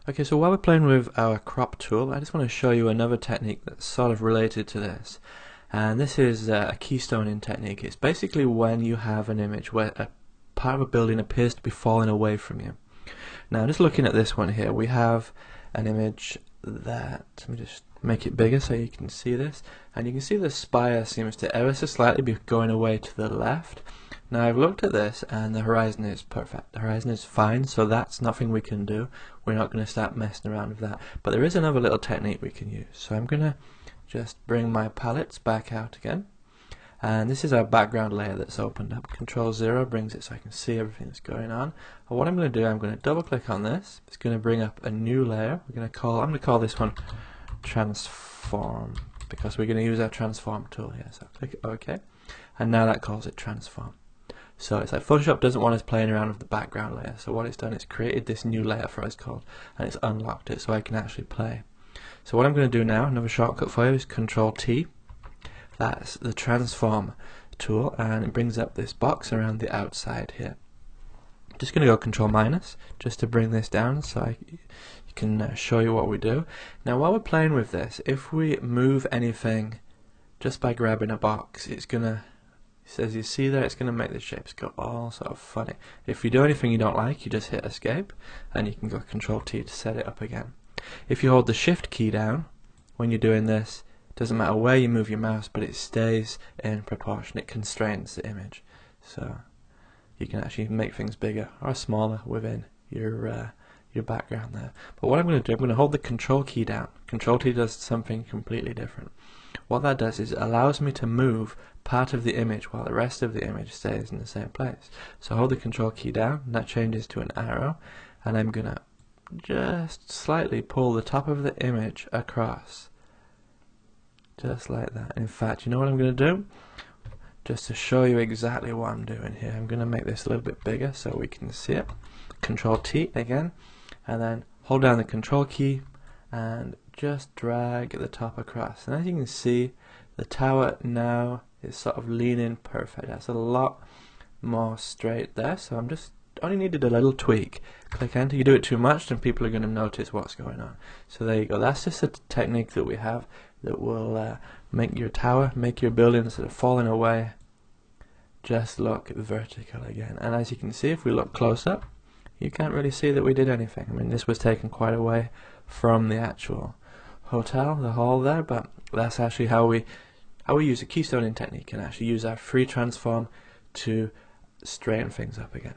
Okay, so while we're playing with our crop tool, I just want to show you another technique that's sort of related to this. And this is a keystoning technique. It's basically when you have an image where a part of a building appears to be falling away from you. Now, just looking at this one here, we have an image that, let me just make it bigger so you can see this, and you can see the spire seems to ever so slightly be going away to the left. Now I've looked at this and the horizon is perfect. The horizon is fine, so that's nothing we can do. We're not going to start messing around with that. But there is another little technique we can use. So I'm going to just bring my palettes back out again. And this is our background layer that's opened up. Control 0 brings it so I can see everything that's going on. And what I'm going to do, I'm going to double click on this. It's going to bring up a new layer. I'm going to call this one transform, because we're going to use our transform tool here. So click OK, and now that calls it transform. So it's like Photoshop doesn't want us playing around with the background layer, so what it's done is created this new layer for us called, and it's unlocked it so I can actually play. So what I'm going to do now, another shortcut for you, is Control T. That's the transform tool, and it brings up this box around the outside here. I'm just going to go Control minus just to bring this down so I can show you what we do. Now while we're playing with this, if we move anything just by grabbing a box, it's going to, as you see there, it's going to make the shapes go all sort of funny. If you do anything you don't like, you just hit escape and you can go Control T to set it up again. If you hold the shift key down when you're doing this, it doesn't matter where you move your mouse, but it stays in proportion. It constrains the image, so you can actually make things bigger or smaller within your background there. But what I'm going to do, I'm going to hold the Control key down. Control T does something completely different. What that does is it allows me to move part of the image while the rest of the image stays in the same place. So hold the Control key down, and that changes to an arrow, and I'm going to just slightly pull the top of the image across. Just like that. In fact, you know what I'm going to do? Just to show you exactly what I'm doing here, I'm going to make this a little bit bigger so we can see it. Control T again, and then hold down the Control key and just drag the top across. And as you can see, the tower now is sort of leaning perfect. That's a lot more straight there, so I'm just only needed a little tweak. Click enter. You do it too much and people are going to notice what's going on. So there you go. That's just a technique that we have that will make your tower, make your buildings that are falling away just look vertical again. And as you can see, if we look close up, you can't really see that we did anything. I mean, this was taken quite away from the actual hotel, the hall there, but that's actually how we use a keystoning technique and actually use our free transform to straighten things up again.